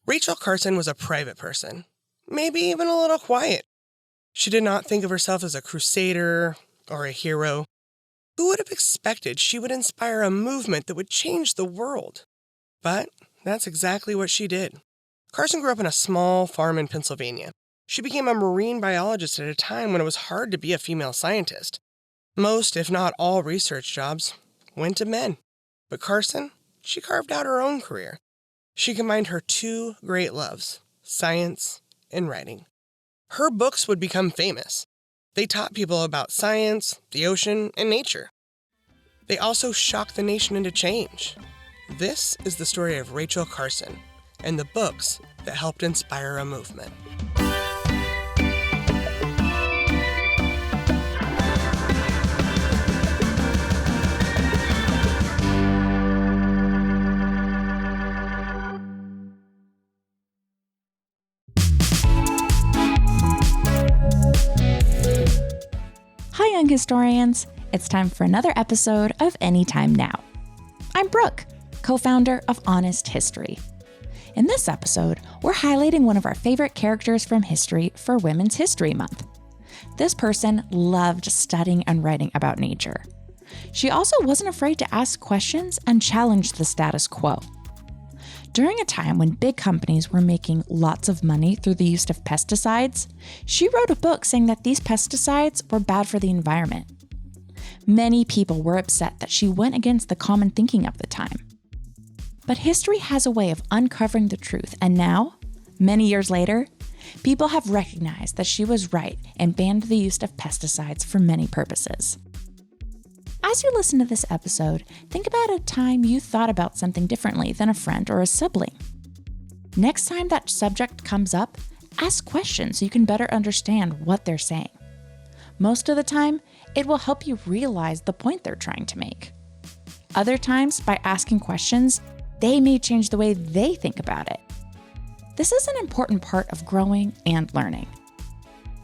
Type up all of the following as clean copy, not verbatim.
Rachel Carson was a private person, maybe even a little quiet. She did not think of herself as a crusader or a hero. Who would have expected she would inspire a movement that would change the world? But that's exactly what she did. Carson grew up in a small farm in Pennsylvania. She became a marine biologist at a time when it was hard to be a female scientist. Most, if not all, research jobs went to men. But Carson, she carved out her own career. She combined her two great loves, science and writing. Her books would become famous. They taught people about science, the ocean, and nature. They also shocked the nation into change. This is the story of Rachel Carson and the books that helped inspire a movement. Hi, young historians. It's time for another episode of Anytime Now. I'm Brooke, co-founder of Honest History. In this episode, we're highlighting one of our favorite characters from history for Women's History Month. This person loved studying and writing about nature. She also wasn't afraid to ask questions and challenge the status quo. During a time when big companies were making lots of money through the use of pesticides, she wrote a book saying that these pesticides were bad for the environment. Many people were upset that she went against the common thinking of the time. But history has a way of uncovering the truth, and now, many years later, people have recognized that she was right and banned the use of pesticides for many purposes. As you listen to this episode, think about a time you thought about something differently than a friend or a sibling. Next time that subject comes up, ask questions so you can better understand what they're saying. Most of the time, it will help you realize the point they're trying to make. Other times, by asking questions, they may change the way they think about it. This is an important part of growing and learning.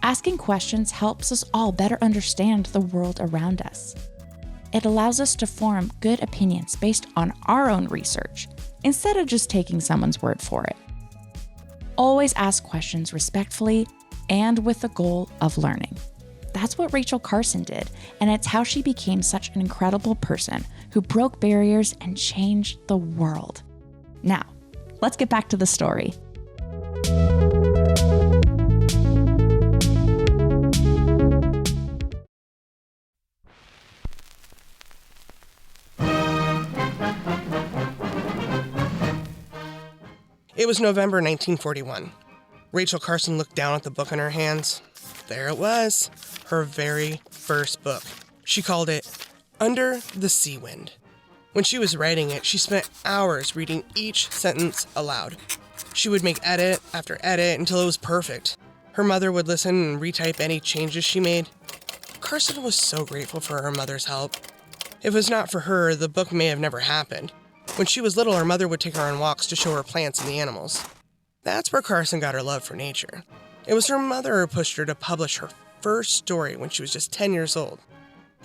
Asking questions helps us all better understand the world around us. It allows us to form good opinions based on our own research, instead of just taking someone's word for it. Always ask questions respectfully and with the goal of learning. That's what Rachel Carson did, and it's how she became such an incredible person who broke barriers and changed the world. Now, let's get back to the story. It was November 1941. Rachel Carson looked down at the book in her hands. There it was, her very first book. She called it Under the Sea Wind. When she was writing it, she spent hours reading each sentence aloud. She would make edit after edit until it was perfect. Her mother would listen and retype any changes she made. Carson was so grateful for her mother's help. If it was not for her, the book may have never happened. When she was little, her mother would take her on walks to show her plants and the animals. That's where Carson got her love for nature. It was her mother who pushed her to publish her first story when she was just 10 years old,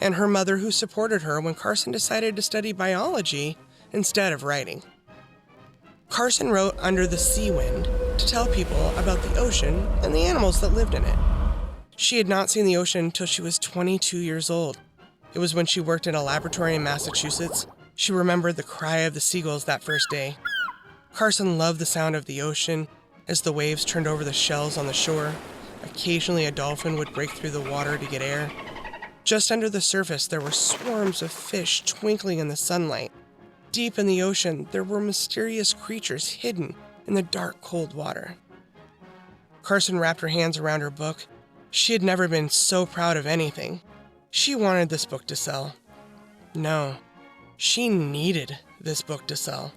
and her mother who supported her when Carson decided to study biology instead of writing. Carson wrote Under the Sea Wind to tell people about the ocean and the animals that lived in it. She had not seen the ocean until she was 22 years old. It was when she worked in a laboratory in Massachusetts. She remembered the cry of the seagulls that first day. Carson loved the sound of the ocean as the waves turned over the shells on the shore. Occasionally a dolphin would break through the water to get air. Just under the surface, there were swarms of fish twinkling in the sunlight. Deep in the ocean, there were mysterious creatures hidden in the dark, cold water. Carson wrapped her hands around her book. She had never been so proud of anything. She wanted this book to sell. No. She needed this book to sell.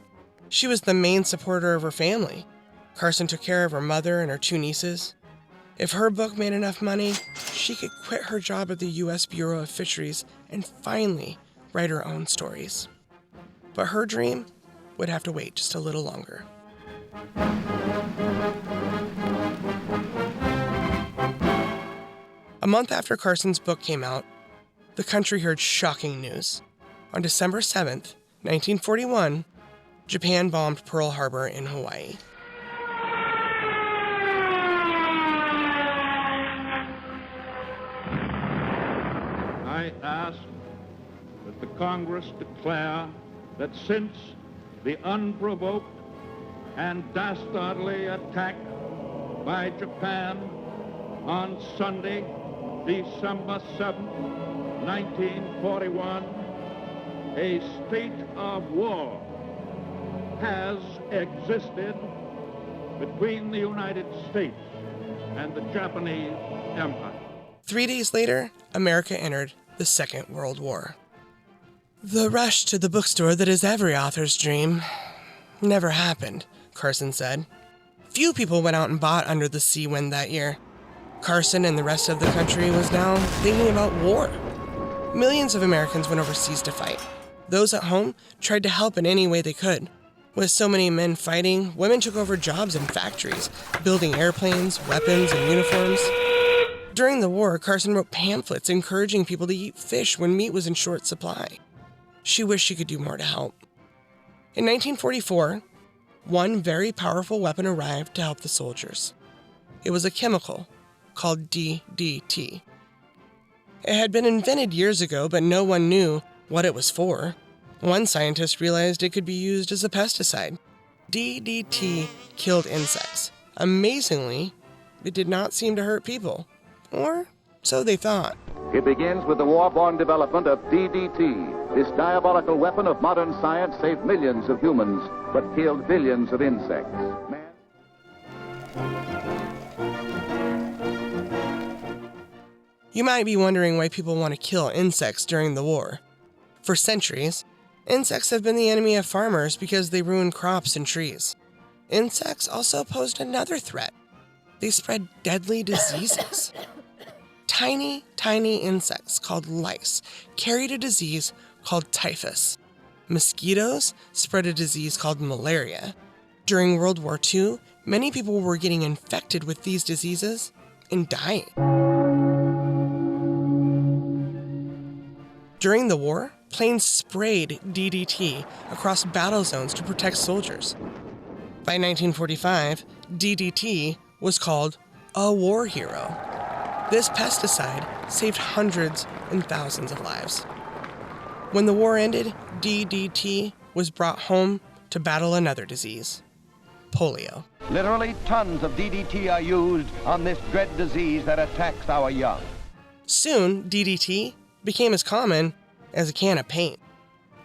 She was the main supporter of her family. Carson took care of her mother and her two nieces. If her book made enough money, she could quit her job at the U.S. Bureau of Fisheries and finally write her own stories. But her dream would have to wait just a little longer. A month after Carson's book came out, the country heard shocking news. On December 7th, 1941, Japan bombed Pearl Harbor in Hawaii. the Congress declare that since the unprovoked and dastardly attack by Japan on Sunday, December 7, 1941, a state of war has existed between the United States and the Japanese Empire. 3 days later, America entered the Second World War. The rush to the bookstore that is every author's dream never happened, Carson said. Few people went out and bought Under the Sea Wind that year. Carson and the rest of the country was now thinking about war. Millions of Americans went overseas to fight. Those at home tried to help in any way they could. With so many men fighting, women took over jobs in factories, building airplanes, weapons, and uniforms. During the war, Carson wrote pamphlets encouraging people to eat fish when meat was in short supply. She wished she could do more to help. In 1944, one very powerful weapon arrived to help the soldiers. It was a chemical called DDT. It had been invented years ago, but no one knew what it was for. One scientist realized it could be used as a pesticide. DDT killed insects. Amazingly, it did not seem to hurt people. Or so they thought. It begins with the war-born development of DDT. This diabolical weapon of modern science saved millions of humans, but killed billions of insects. You might be wondering why people want to kill insects during the war. For centuries, insects have been the enemy of farmers because they ruin crops and trees. Insects also posed another threat. They spread deadly diseases. Tiny, tiny insects called lice carried a disease called typhus. Mosquitoes spread a disease called malaria. During World War II, many people were getting infected with these diseases and dying. During the war, planes sprayed DDT across battle zones to protect soldiers. By 1945, DDT was called a war hero. This pesticide saved hundreds and thousands of lives. When the war ended, DDT was brought home to battle another disease, polio. Literally tons of DDT are used on this dread disease that attacks our young. Soon, DDT became as common as a can of paint.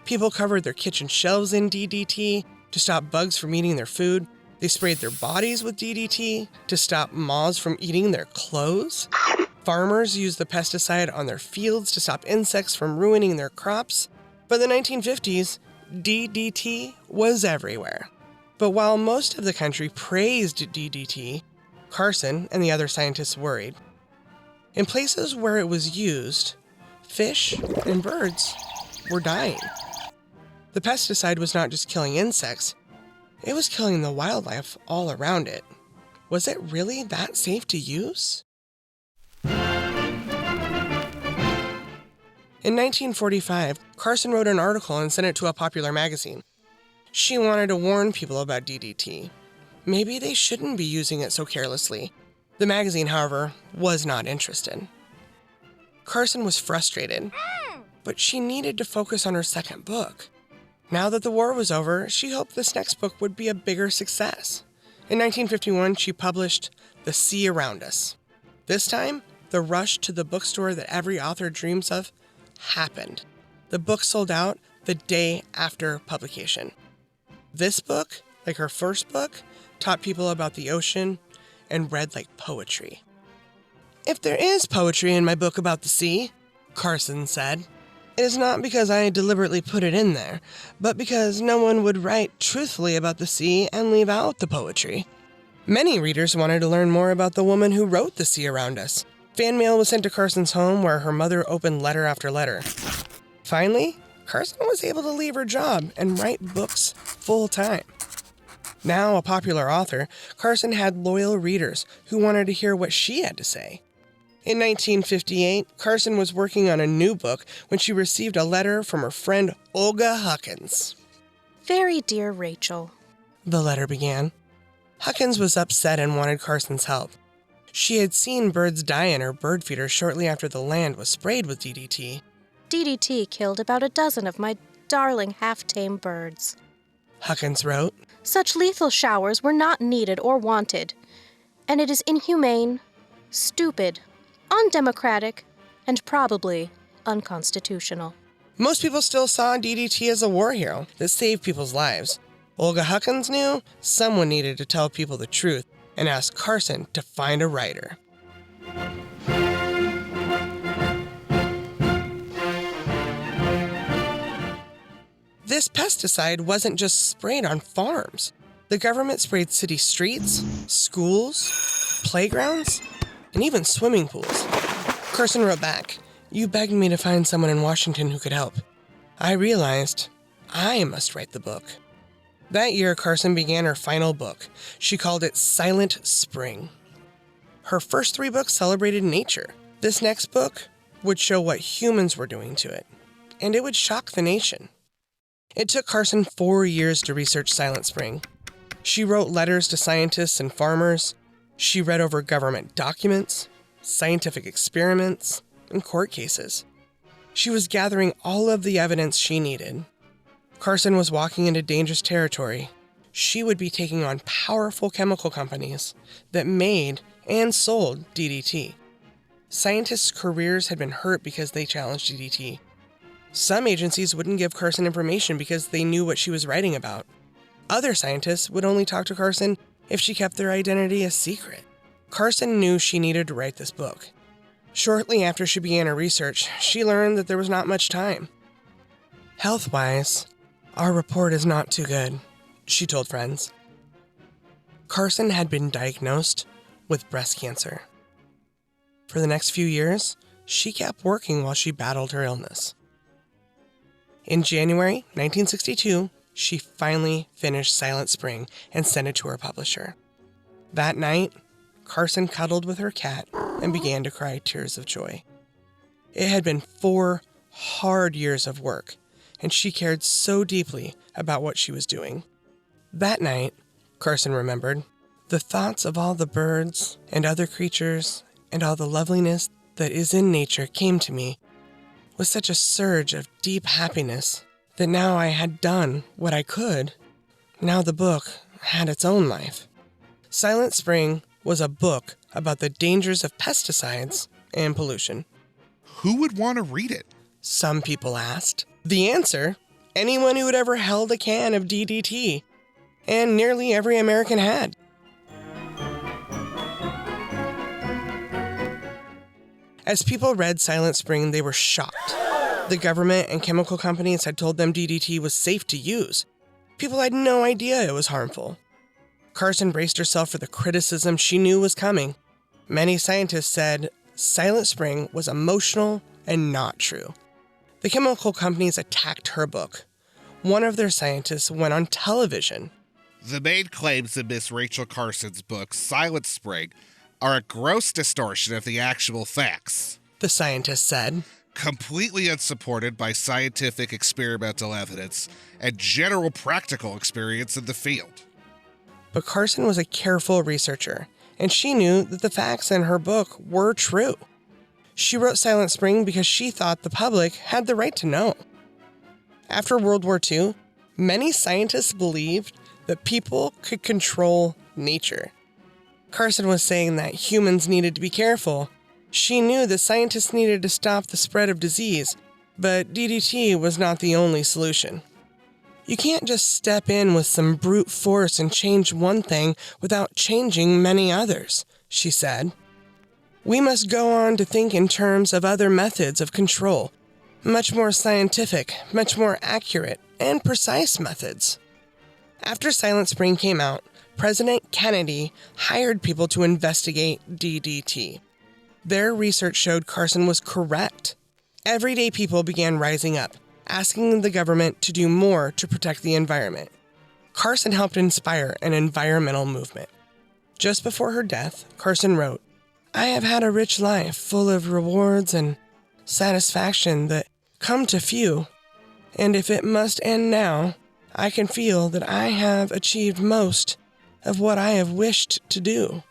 People covered their kitchen shelves in DDT to stop bugs from eating their food. They sprayed their bodies with DDT to stop moths from eating their clothes. Farmers used the pesticide on their fields to stop insects from ruining their crops. By the 1950s, DDT was everywhere. But while most of the country praised DDT, Carson and the other scientists worried. In places where it was used, fish and birds were dying. The pesticide was not just killing insects, it was killing the wildlife all around it. Was it really that safe to use? In 1945, Carson wrote an article and sent it to a popular magazine. She wanted to warn people about DDT. Maybe they shouldn't be using it so carelessly. The magazine, however, was not interested. Carson was frustrated, but she needed to focus on her second book. Now that the war was over, she hoped this next book would be a bigger success. In 1951, she published The Sea Around Us. This time, the rush to the bookstore that every author dreams of happened. The book sold out the day after publication. This book, like her first book, taught people about the ocean and read like poetry. "If there is poetry in my book about the sea," Carson said, "it is not because I deliberately put it in there, but because no one would write truthfully about the sea and leave out the poetry." Many readers wanted to learn more about the woman who wrote The Sea Around Us. Fan mail was sent to Carson's home where her mother opened letter after letter. Finally, Carson was able to leave her job and write books full-time. Now a popular author, Carson had loyal readers who wanted to hear what she had to say. In 1958, Carson was working on a new book when she received a letter from her friend Olga Huckins. "Very dear Rachel," the letter began. Huckins was upset and wanted Carson's help. She had seen birds die in her bird feeder shortly after the land was sprayed with DDT. DDT killed about a dozen of my darling half-tame birds. Huckins wrote, Such lethal showers were not needed or wanted, and it is inhumane, stupid, undemocratic, and probably unconstitutional. Most people still saw DDT as a war hero that saved people's lives. Olga Huckins knew someone needed to tell people the truth and asked Carson to find a writer. This pesticide wasn't just sprayed on farms. The government sprayed city streets, schools, playgrounds, and even swimming pools. Carson wrote back, "You begged me to find someone in Washington who could help. I realized I must write the book." That year, Carson began her final book. She called it Silent Spring. Her first 3 books celebrated nature. This next book would show what humans were doing to it, and it would shock the nation. It took Carson 4 years to research Silent Spring. She wrote letters to scientists and farmers. She read over government documents, scientific experiments, and court cases. She was gathering all of the evidence she needed. Carson was walking into dangerous territory. She would be taking on powerful chemical companies that made and sold DDT. Scientists' careers had been hurt because they challenged DDT. Some agencies wouldn't give Carson information because they knew what she was writing about. Other scientists would only talk to Carson if she kept their identity a secret. Carson knew she needed to write this book. Shortly after she began her research, she learned that there was not much time. "Health-wise, our report is not too good," she told friends. Carson had been diagnosed with breast cancer. For the next few years, she kept working while she battled her illness. In January 1962, she finally finished Silent Spring and sent it to her publisher. That night, Carson cuddled with her cat and began to cry tears of joy. It had been 4 hard years of work, and she cared so deeply about what she was doing. That night, Carson remembered, the thoughts of all the birds and other creatures and all the loveliness that is in nature came to me with such a surge of deep happiness that now I had done what I could. Now the book had its own life. Silent Spring was a book about the dangers of pesticides and pollution. Who would want to read it? Some people asked. The answer, anyone who had ever held a can of DDT, and nearly every American had. As people read Silent Spring, they were shocked. The government and chemical companies had told them DDT was safe to use. People had no idea it was harmful. Carson braced herself for the criticism she knew was coming. Many scientists said Silent Spring was emotional and not true. The chemical companies attacked her book. One of their scientists went on television. The main claims in Miss Rachel Carson's book, Silent Spring, are a gross distortion of the actual facts, the scientist said. Completely unsupported by scientific experimental evidence and general practical experience in the field. But Carson was a careful researcher, and she knew that the facts in her book were true. She wrote Silent Spring because she thought the public had the right to know. After World War II, many scientists believed that people could control nature. Carson was saying that humans needed to be careful. She knew that scientists needed to stop the spread of disease, but DDT was not the only solution. You can't just step in with some brute force and change one thing without changing many others, she said. We must go on to think in terms of other methods of control, much more scientific, much more accurate, and precise methods. After Silent Spring came out, President Kennedy hired people to investigate DDT. Their research showed Carson was correct. Everyday people began rising up, asking the government to do more to protect the environment. Carson helped inspire an environmental movement. Just before her death, Carson wrote, "I have had a rich life full of rewards and satisfaction that come to few, and if it must end now, I can feel that I have achieved most of what I have wished to do."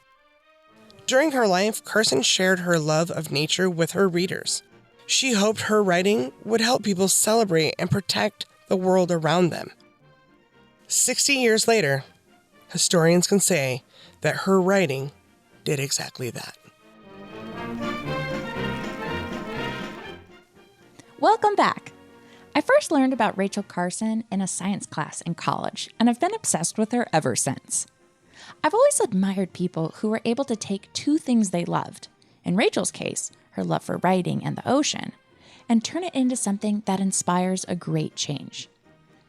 During her life, Carson shared her love of nature with her readers. She hoped her writing would help people celebrate and protect the world around them. 60 years later, historians can say that her writing did exactly that. Welcome back. I first learned about Rachel Carson in a science class in college, and I've been obsessed with her ever since. I've always admired people who were able to take two things they loved, in Rachel's case, her love for writing and the ocean, and turn it into something that inspires a great change.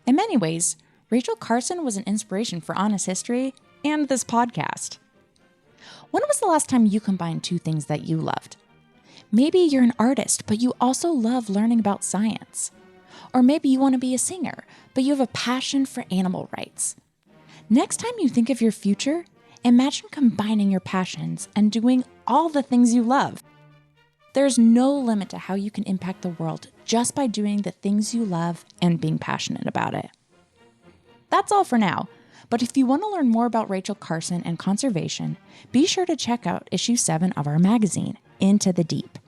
In many ways, Rachel Carson was an inspiration for Honest History and this podcast. When was the last time you combined two things that you loved? Maybe you're an artist, but you also love learning about science. Or maybe you want to be a singer, but you have a passion for animal rights. Next time you think of your future, imagine combining your passions and doing all the things you love. There's no limit to how you can impact the world just by doing the things you love and being passionate about it. That's all for now, but if you want to learn more about Rachel Carson and conservation, be sure to check out issue 7 of our magazine, Into the Deep.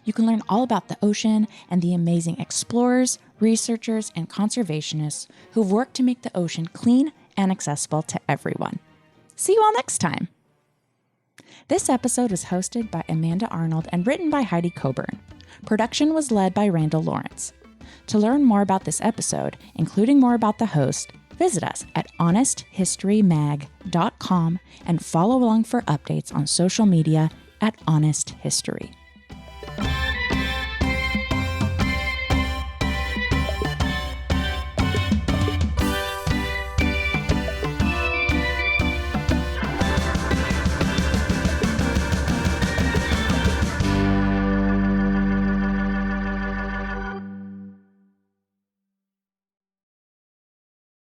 You can learn all about the ocean and the amazing explorers, researchers, and conservationists who've worked to make the ocean clean and accessible to everyone. See you all next time. This episode was hosted by Amanda Arnold and written by Heidi Coburn. Production was led by Randall Lawrence. To learn more about this episode, including more about the host, visit us at honesthistorymag.com and follow along for updates on social media at Honest History.